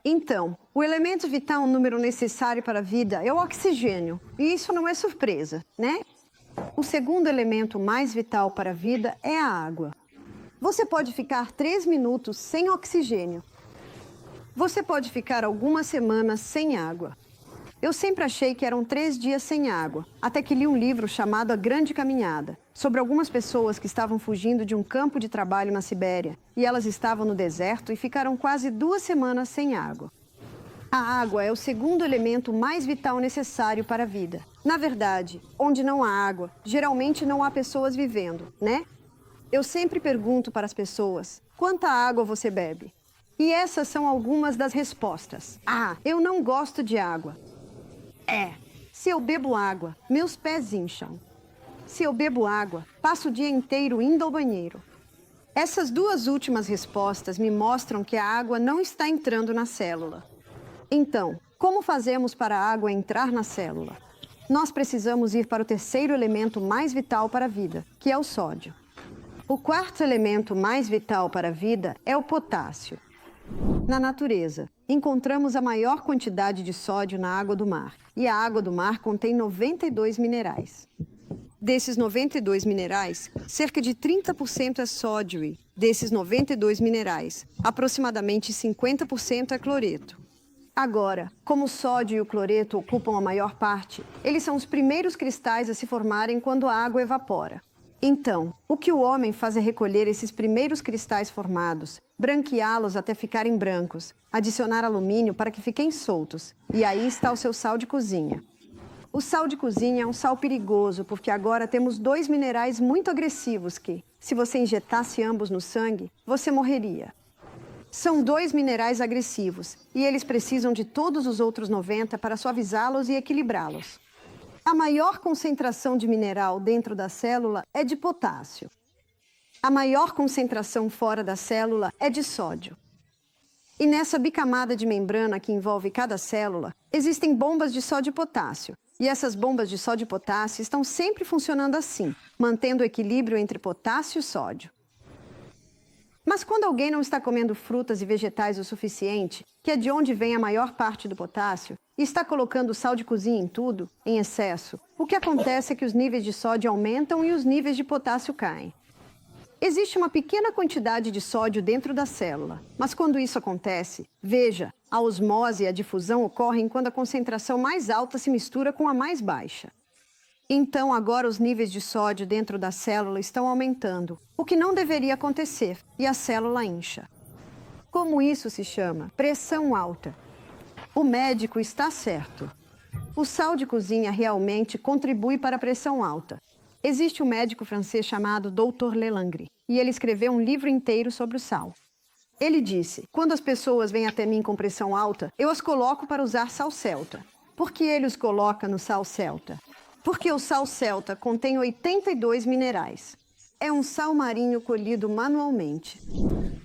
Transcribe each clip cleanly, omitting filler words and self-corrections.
Então, o elemento vital número necessário para a vida é o oxigênio. E isso não é surpresa, né? O segundo elemento mais vital para a vida é a água. Você pode ficar 3 minutos sem oxigênio. Você pode ficar algumas semanas sem água. Eu sempre achei que eram 3 dias sem água, até que li um livro chamado A Grande Caminhada, sobre algumas pessoas que estavam fugindo de um campo de trabalho na Sibéria, e elas estavam no deserto e ficaram quase 2 semanas sem água. A água é o segundo elemento mais vital necessário para a vida. Na verdade, onde não há água, geralmente não há pessoas vivendo, né? Eu sempre pergunto para as pessoas, quanta água você bebe? E essas são algumas das respostas. Ah, eu não gosto de água. Se eu bebo água, meus pés incham. Se eu bebo água, passo o dia inteiro indo ao banheiro. Essas duas últimas respostas me mostram que a água não está entrando na célula. Então, como fazemos para a água entrar na célula? Nós precisamos ir para o terceiro elemento mais vital para a vida, que é o sódio. O quarto elemento mais vital para a vida é o potássio. Na natureza, encontramos a maior quantidade de sódio na água do mar, e a água do mar contém 92 minerais. Desses 92 minerais, cerca de 30% é sódio e, desses 92 minerais, aproximadamente 50% é cloreto. Agora, como o sódio e o cloreto ocupam a maior parte, eles são os primeiros cristais a se formarem quando a água evapora. Então, o que o homem faz é recolher esses primeiros cristais formados, branqueá-los até ficarem brancos, adicionar alumínio para que fiquem soltos, e aí está o seu sal de cozinha. O sal de cozinha é um sal perigoso porque agora temos 2 minerais muito agressivos que, se você injetasse ambos no sangue, você morreria. São 2 minerais agressivos, e eles precisam de todos os outros 90 para suavizá-los e equilibrá-los. A maior concentração de mineral dentro da célula é de potássio. A maior concentração fora da célula é de sódio. E nessa bicamada de membrana que envolve cada célula, existem bombas de sódio e potássio. E essas bombas de sódio e potássio estão sempre funcionando assim, mantendo o equilíbrio entre potássio e sódio. Mas quando alguém não está comendo frutas e vegetais o suficiente, que é de onde vem a maior parte do potássio, e está colocando sal de cozinha em tudo, em excesso, o que acontece é que os níveis de sódio aumentam e os níveis de potássio caem. Existe uma pequena quantidade de sódio dentro da célula, mas quando isso acontece, veja, a osmose e a difusão ocorrem quando a concentração mais alta se mistura com a mais baixa. Então, agora os níveis de sódio dentro da célula estão aumentando, o que não deveria acontecer, e a célula incha. Como isso se chama? Pressão alta. O médico está certo. O sal de cozinha realmente contribui para a pressão alta. Existe um médico francês chamado Dr. Lelangre, e ele escreveu um livro inteiro sobre o sal. Ele disse, quando as pessoas vêm até mim com pressão alta, eu as coloco para usar sal celta. Por que ele os coloca no sal celta? Porque o sal celta contém 82 minerais. É um sal marinho colhido manualmente.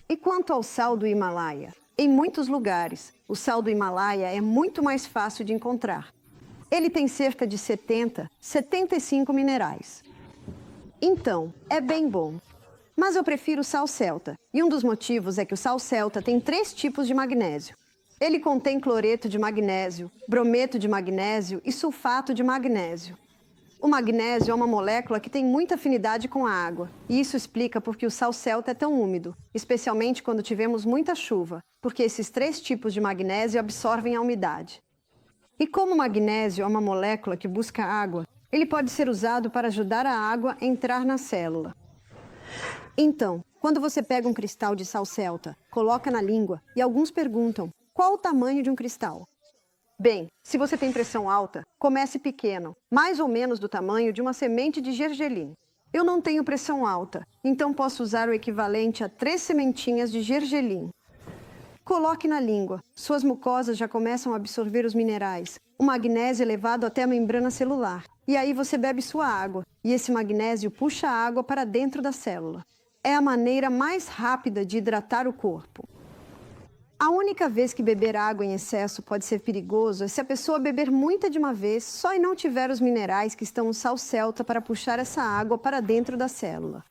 E quanto ao sal do Himalaia? Em muitos lugares, o sal do Himalaia é muito mais fácil de encontrar. Ele tem cerca de 75 minerais. Então, é bem bom. Mas eu prefiro o sal celta, e um dos motivos é que o sal celta tem 3 tipos de magnésio. Ele contém cloreto de magnésio, brometo de magnésio e sulfato de magnésio. O magnésio é uma molécula que tem muita afinidade com a água, e isso explica por que o sal celta é tão úmido, especialmente quando tivemos muita chuva, porque esses 3 tipos de magnésio absorvem a umidade. E como o magnésio é uma molécula que busca água, ele pode ser usado para ajudar a água a entrar na célula. Então, quando você pega um cristal de sal celta, coloca na língua, e alguns perguntam, qual o tamanho de um cristal? Bem, se você tem pressão alta, comece pequeno, mais ou menos do tamanho de uma semente de gergelim. Eu não tenho pressão alta, então posso usar o equivalente a 3 sementinhas de gergelim. Coloque na língua. Suas mucosas já começam a absorver os minerais. O magnésio é levado até a membrana celular. E aí você bebe sua água, e esse magnésio puxa a água para dentro da célula. É a maneira mais rápida de hidratar o corpo. A única vez que beber água em excesso pode ser perigoso é se a pessoa beber muita de uma vez só e não tiver os minerais que estão no sal celta para puxar essa água para dentro da célula.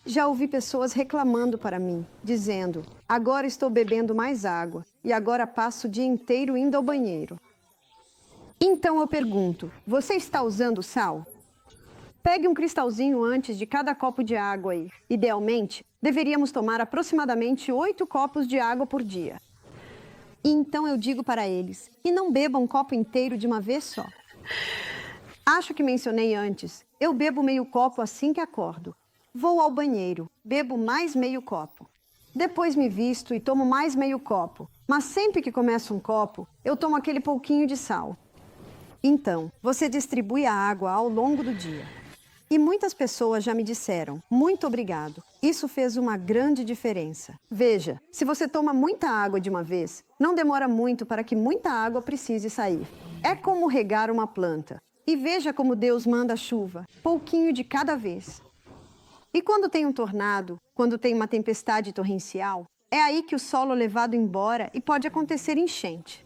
Já ouvi pessoas reclamando para mim, dizendo: agora estou bebendo mais água e agora passo o dia inteiro indo ao banheiro. Então eu pergunto: você está usando sal? Pegue um cristalzinho antes de cada copo de água aí. Idealmente, deveríamos tomar aproximadamente 8 copos de água por dia. E então eu digo para eles: e não beba um copo inteiro de uma vez só. Acho que mencionei antes, eu bebo meio copo assim que acordo. Vou ao banheiro, bebo mais meio copo. Depois me visto e tomo mais meio copo. Mas sempre que começo um copo, eu tomo aquele pouquinho de sal. Então, você distribui a água ao longo do dia. E muitas pessoas já me disseram: muito obrigado. Isso fez uma grande diferença. Veja, se você toma muita água de uma vez, não demora muito para que muita água precise sair. É como regar uma planta. E veja como Deus manda a chuva, pouquinho de cada vez. E quando tem um tornado, quando tem uma tempestade torrencial, é aí que o solo é levado embora e pode acontecer enchente.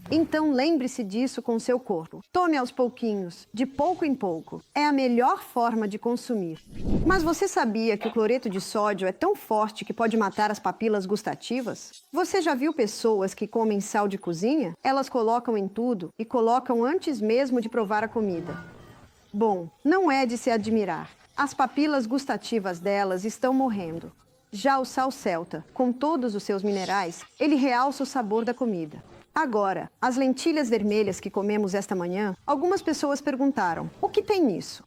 Então lembre-se disso com seu corpo. Tome aos pouquinhos, de pouco em pouco. É a melhor forma de consumir. Mas você sabia que o cloreto de sódio é tão forte que pode matar as papilas gustativas? Você já viu pessoas que comem sal de cozinha? Elas colocam em tudo e colocam antes mesmo de provar a comida. Bom, não é de se admirar. As papilas gustativas delas estão morrendo. Já o sal celta, com todos os seus minerais, ele realça o sabor da comida. Agora, as lentilhas vermelhas que comemos esta manhã, algumas pessoas perguntaram: o que tem nisso?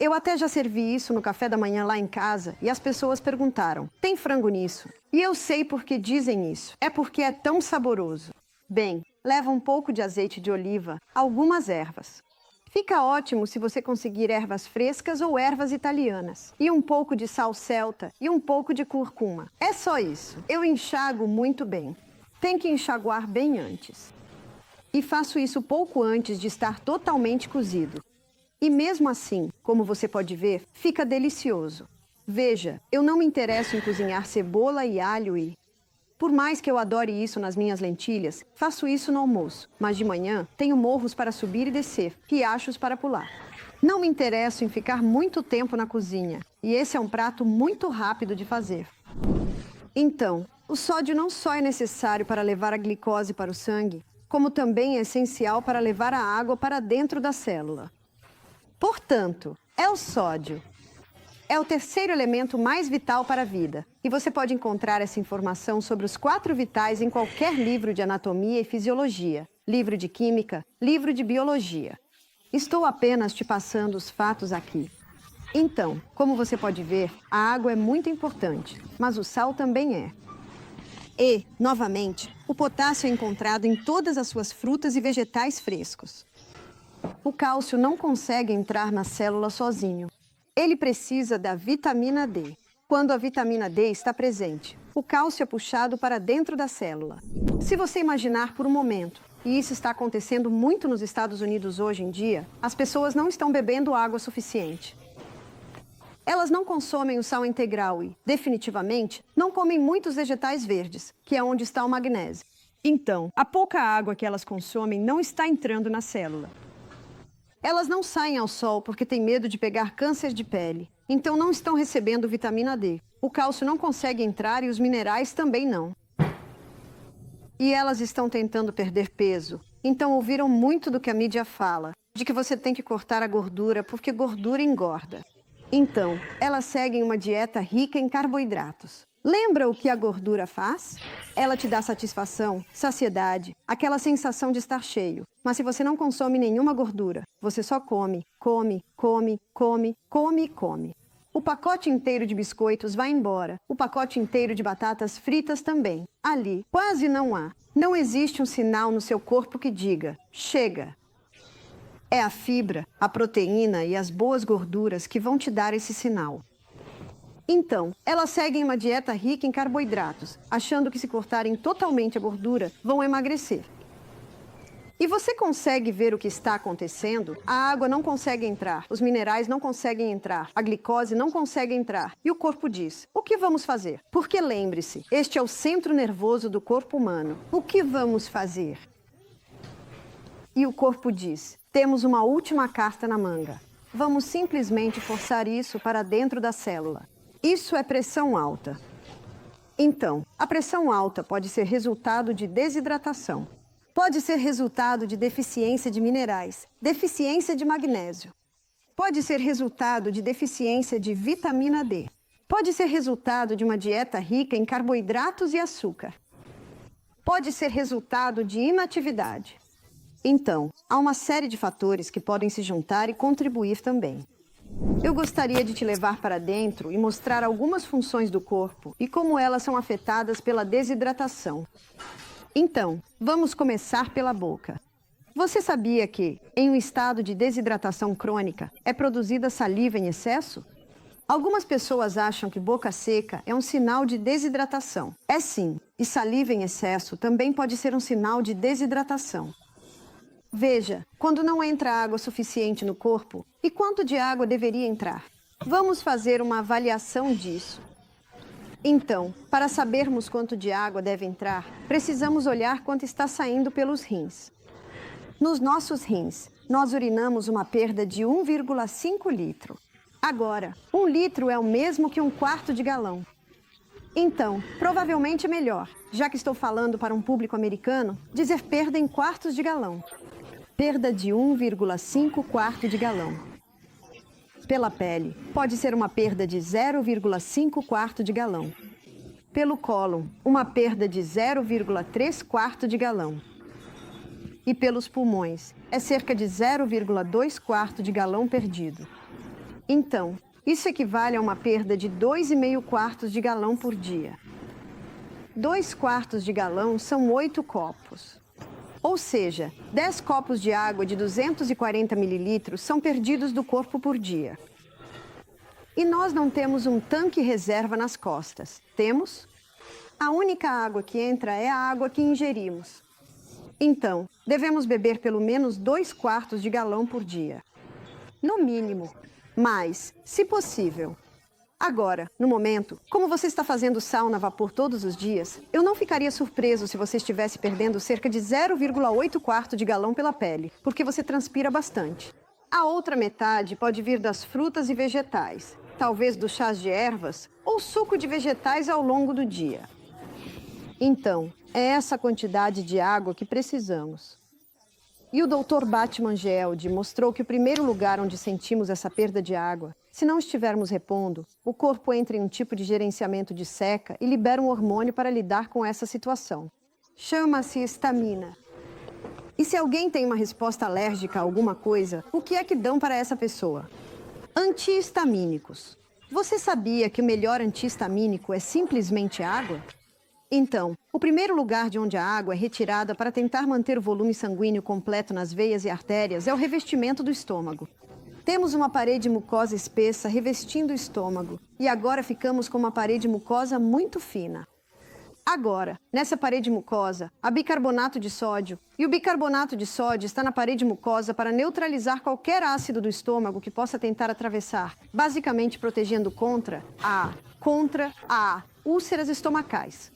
Eu até já servi isso no café da manhã lá em casa e as pessoas perguntaram: tem frango nisso? E eu sei por que dizem isso. É porque é tão saboroso. Bem, leva um pouco de azeite de oliva, algumas ervas. Fica ótimo se você conseguir ervas frescas ou ervas italianas. E um pouco de sal celta e um pouco de cúrcuma. É só isso. Eu enxago muito bem. Tem que enxaguar bem antes. E faço isso pouco antes de estar totalmente cozido. E mesmo assim, como você pode ver, fica delicioso. Veja, eu não me interesso em cozinhar cebola e alho e... Por mais que eu adore isso nas minhas lentilhas, faço isso no almoço. Mas de manhã, tenho morros para subir e descer, riachos para pular. Não me interesso em ficar muito tempo na cozinha. E esse é um prato muito rápido de fazer. Então, o sódio não só é necessário para levar a glicose para o sangue, como também é essencial para levar a água para dentro da célula. Portanto, é o sódio. É o terceiro elemento mais vital para a vida. E você pode encontrar essa informação sobre os 4 vitais em qualquer livro de anatomia e fisiologia, livro de química, livro de biologia. Estou apenas te passando os fatos aqui. Então, como você pode ver, a água é muito importante, mas o sal também é. E, novamente, o potássio é encontrado em todas as suas frutas e vegetais frescos. O cálcio não consegue entrar na célula sozinho. Ele precisa da vitamina D. Quando a vitamina D está presente, o cálcio é puxado para dentro da célula. Se você imaginar por um momento, e isso está acontecendo muito nos Estados Unidos hoje em dia, as pessoas não estão bebendo água suficiente. Elas não consomem o sal integral e, definitivamente, não comem muitos vegetais verdes, que é onde está o magnésio. Então, a pouca água que elas consomem não está entrando na célula. Elas não saem ao sol porque têm medo de pegar câncer de pele, então não estão recebendo vitamina D. O cálcio não consegue entrar e os minerais também não. E elas estão tentando perder peso, então ouviram muito do que a mídia fala, de que você tem que cortar a gordura porque gordura engorda. Então, elas seguem uma dieta rica em carboidratos. Lembra o que a gordura faz? Ela te dá satisfação, saciedade, aquela sensação de estar cheio. Mas se você não consome nenhuma gordura, você só come, come, come, come, come e come. O pacote inteiro de biscoitos vai embora. O pacote inteiro de batatas fritas também. Ali, quase não há. Não existe um sinal no seu corpo que diga: chega. É a fibra, a proteína e as boas gorduras que vão te dar esse sinal. Então, elas seguem uma dieta rica em carboidratos, achando que se cortarem totalmente a gordura, vão emagrecer. E você consegue ver o que está acontecendo? A água não consegue entrar, os minerais não conseguem entrar, a glicose não consegue entrar. E o corpo diz: o que vamos fazer? Porque lembre-se, este é o centro nervoso do corpo humano. O que vamos fazer? E o corpo diz: temos uma última carta na manga. Vamos simplesmente forçar isso para dentro da célula. Isso é pressão alta. Então, a pressão alta pode ser resultado de desidratação. Pode ser resultado de deficiência de minerais, deficiência de magnésio. Pode ser resultado de deficiência de vitamina D. Pode ser resultado de uma dieta rica em carboidratos e açúcar. Pode ser resultado de inatividade. Então, há uma série de fatores que podem se juntar e contribuir também. Eu gostaria de te levar para dentro e mostrar algumas funções do corpo e como elas são afetadas pela desidratação. Então, vamos começar pela boca. Você sabia que, em um estado de desidratação crônica, é produzida saliva em excesso? Algumas pessoas acham que boca seca é um sinal de desidratação. É sim, e saliva em excesso também pode ser um sinal de desidratação. Veja, quando não entra água suficiente no corpo, e quanto de água deveria entrar? Vamos fazer uma avaliação disso. Então, para sabermos quanto de água deve entrar, precisamos olhar quanto está saindo pelos rins. Nos nossos rins, nós urinamos uma perda de 1,5 litro. Agora, 1 litro é o mesmo que 1/4 de galão. Então, provavelmente é melhor, já que estou falando para um público americano, dizer perda em quartos de galão. Perda de 1,5 quarto de galão. Pela pele, pode ser uma perda de 0,5 quarto de galão. Pelo cólon, uma perda de 0,3 quarto de galão. E pelos pulmões, é cerca de 0,2 quarto de galão perdido. Então, isso equivale a uma perda de 2,5 quartos de galão por dia. 2 quartos de galão são 8 copos. Ou seja, 10 copos de água de 240 mililitros são perdidos do corpo por dia. E nós não temos um tanque reserva nas costas, temos? A única água que entra é a água que ingerimos. Então, devemos beber pelo menos 2 quartos de galão por dia. No mínimo. Mas, se possível. Agora, no momento, como você está fazendo sauna a vapor todos os dias, eu não ficaria surpreso se você estivesse perdendo cerca de 0,8 quarto de galão pela pele, porque você transpira bastante. A outra metade pode vir das frutas e vegetais, talvez dos chás de ervas ou suco de vegetais ao longo do dia. Então, é essa quantidade de água que precisamos. E o Dr. Batman Geld mostrou que o primeiro lugar onde sentimos essa perda de água, se não estivermos repondo, o corpo entra em um tipo de gerenciamento de seca e libera um hormônio para lidar com essa situação. Chama-se histamina. E se alguém tem uma resposta alérgica a alguma coisa, o que é que dão para essa pessoa? Antihistamínicos. Você sabia que o melhor antihistamínico é simplesmente água? Então, o primeiro lugar de onde a água é retirada para tentar manter o volume sanguíneo completo nas veias e artérias é o revestimento do estômago. Temos uma parede mucosa espessa revestindo o estômago, e agora ficamos com uma parede mucosa muito fina. Agora, nessa parede mucosa, há bicarbonato de sódio, e o bicarbonato de sódio está na parede mucosa para neutralizar qualquer ácido do estômago que possa tentar atravessar, basicamente protegendo contra úlceras estomacais.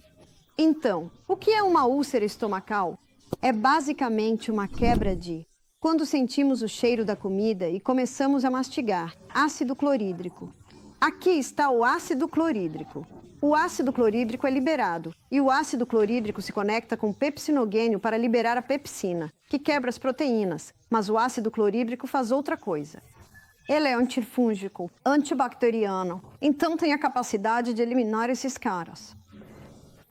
Então, o que é uma úlcera estomacal? É basicamente uma quebra de... Quando sentimos o cheiro da comida e começamos a mastigar, ácido clorídrico. Aqui está o ácido clorídrico. O ácido clorídrico é liberado, e o ácido clorídrico se conecta com o pepsinogênio para liberar a pepsina, que quebra as proteínas, mas o ácido clorídrico faz outra coisa. Ele é antifúngico, antibacteriano, então tem a capacidade de eliminar esses caras.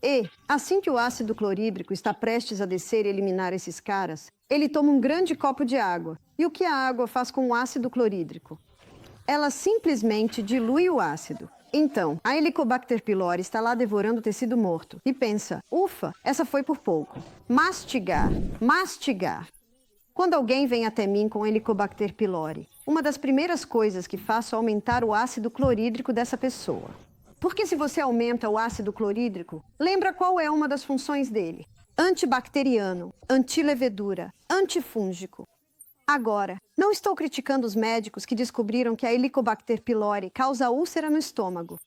E, assim que o ácido clorídrico está prestes a descer e eliminar esses caras, ele toma um grande copo de água. E o que a água faz com o ácido clorídrico? Ela simplesmente dilui o ácido. Então, a Helicobacter pylori está lá devorando o tecido morto e pensa, ufa, essa foi por pouco. Mastigar, mastigar. Quando alguém vem até mim com Helicobacter pylori, uma das primeiras coisas que faço é aumentar o ácido clorídrico dessa pessoa. Porque se você aumenta o ácido clorídrico, lembra qual é uma das funções dele? Antibacteriano, antilevedura, antifúngico. Agora, não estou criticando os médicos que descobriram que a Helicobacter pylori causa úlcera no estômago.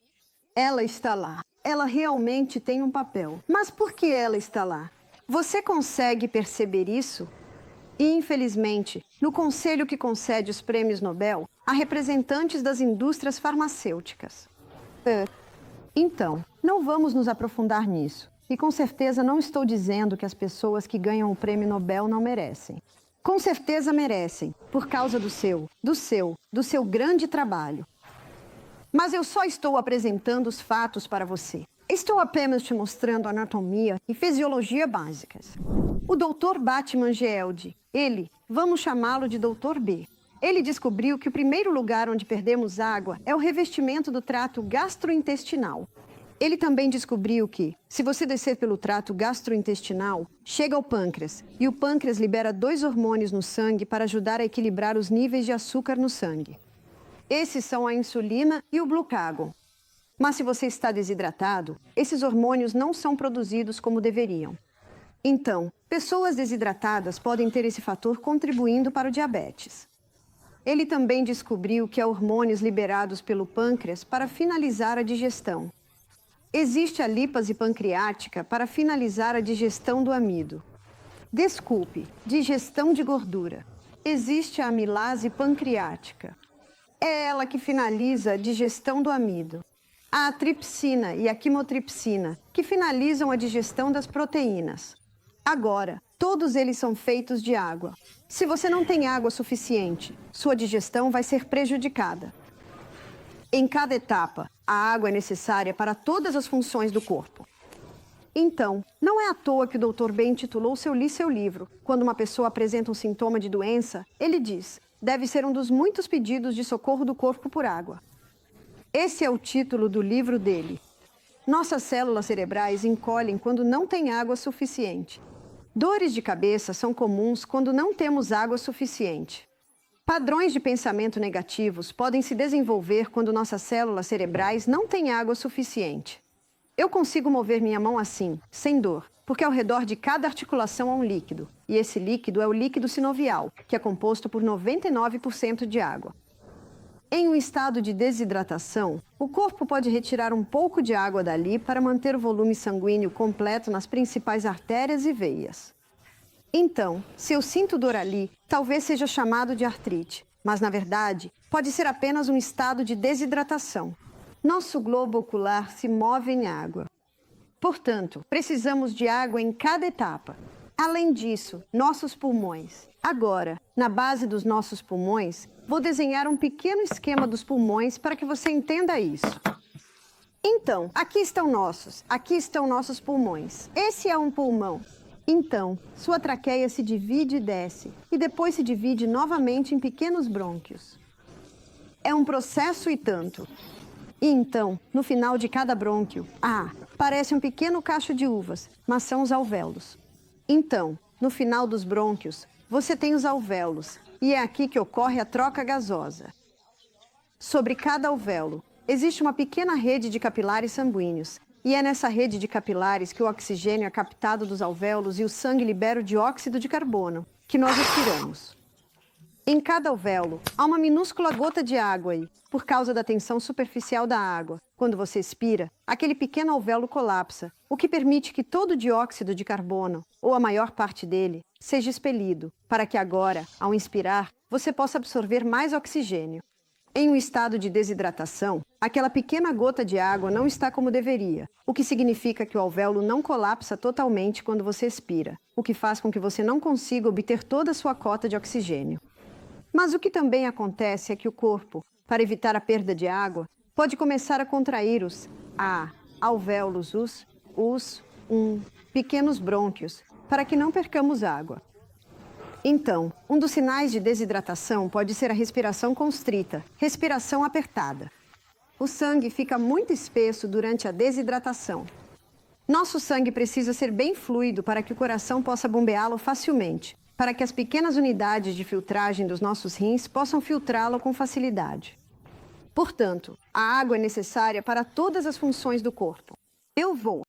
Ela está lá. Ela realmente tem um papel. Mas por que ela está lá? Você consegue perceber isso? E, infelizmente, no conselho que concede os prêmios Nobel, há representantes das indústrias farmacêuticas. Então, não vamos nos aprofundar nisso. E com certeza não estou dizendo que as pessoas que ganham o prêmio Nobel não merecem. Com certeza merecem, por causa do seu grande trabalho. Mas eu só estou apresentando os fatos para você. Estou apenas te mostrando anatomia e fisiologia básicas. O Dr. Batman Geld, vamos chamá-lo de Dr. B. Ele descobriu que o primeiro lugar onde perdemos água é o revestimento do trato gastrointestinal. Ele também descobriu que, se você descer pelo trato gastrointestinal, chega ao pâncreas, e o pâncreas libera 2 hormônios no sangue para ajudar a equilibrar os níveis de açúcar no sangue. Esses são a insulina e o glucagon. Mas se você está desidratado, esses hormônios não são produzidos como deveriam. Então, pessoas desidratadas podem ter esse fator contribuindo para o diabetes. Ele também descobriu que há hormônios liberados pelo pâncreas para finalizar a digestão. Existe a lipase pancreática para finalizar a digestão do amido. Desculpe, digestão de gordura. Existe a amilase pancreática. É ela que finaliza a digestão do amido. Há a tripsina e a quimotripsina, que finalizam a digestão das proteínas. Agora, todos eles são feitos de água. Se você não tem água suficiente, sua digestão vai ser prejudicada. Em cada etapa, a água é necessária para todas as funções do corpo. Então, não é à toa que o Dr. B intitulou seu livro. Quando uma pessoa apresenta um sintoma de doença, ele diz: deve ser um dos muitos pedidos de socorro do corpo por água. Esse é o título do livro dele. Nossas células cerebrais encolhem quando não tem água suficiente. Dores de cabeça são comuns quando não temos água suficiente. Padrões de pensamento negativos podem se desenvolver quando nossas células cerebrais não têm água suficiente. Eu consigo mover minha mão assim, sem dor, porque ao redor de cada articulação há um líquido, e esse líquido é o líquido sinovial, que é composto por 99% de água. Em um estado de desidratação, o corpo pode retirar um pouco de água dali para manter o volume sanguíneo completo nas principais artérias e veias. Então, se eu sinto dor ali, talvez seja chamado de artrite, mas na verdade, pode ser apenas um estado de desidratação. Nosso globo ocular se move em água. Portanto, precisamos de água em cada etapa. Além disso, nossos pulmões. Agora, na base dos nossos pulmões, vou desenhar um pequeno esquema dos pulmões para que você entenda isso. Então, aqui estão nossos pulmões. Esse é um pulmão. Então, sua traqueia se divide e desce, e depois se divide novamente em pequenos brônquios. É um processo e tanto. E então, no final de cada brônquio, parece um pequeno cacho de uvas, mas são os alvéolos. Então, no final dos brônquios, você tem os alvéolos, e é aqui que ocorre a troca gasosa. Sobre cada alvéolo, existe uma pequena rede de capilares sanguíneos, e é nessa rede de capilares que o oxigênio é captado dos alvéolos e o sangue libera o dióxido de carbono, que nós respiramos. Em cada alvéolo, há uma minúscula gota de água aí, por causa da tensão superficial da água. Quando você expira, aquele pequeno alvéolo colapsa, o que permite que todo o dióxido de carbono, ou a maior parte dele, seja expelido, para que agora, ao inspirar, você possa absorver mais oxigênio. Em um estado de desidratação, aquela pequena gota de água não está como deveria, o que significa que o alvéolo não colapsa totalmente quando você expira, o que faz com que você não consiga obter toda a sua cota de oxigênio. Mas o que também acontece é que o corpo, para evitar a perda de água, pode começar a contrair os alvéolos, pequenos brônquios, para que não percamos água. Então, um dos sinais de desidratação pode ser a respiração constrita, respiração apertada. O sangue fica muito espesso durante a desidratação. Nosso sangue precisa ser bem fluido para que o coração possa bombeá-lo facilmente, para que as pequenas unidades de filtragem dos nossos rins possam filtrá-lo com facilidade. Portanto, a água é necessária para todas as funções do corpo. Eu vou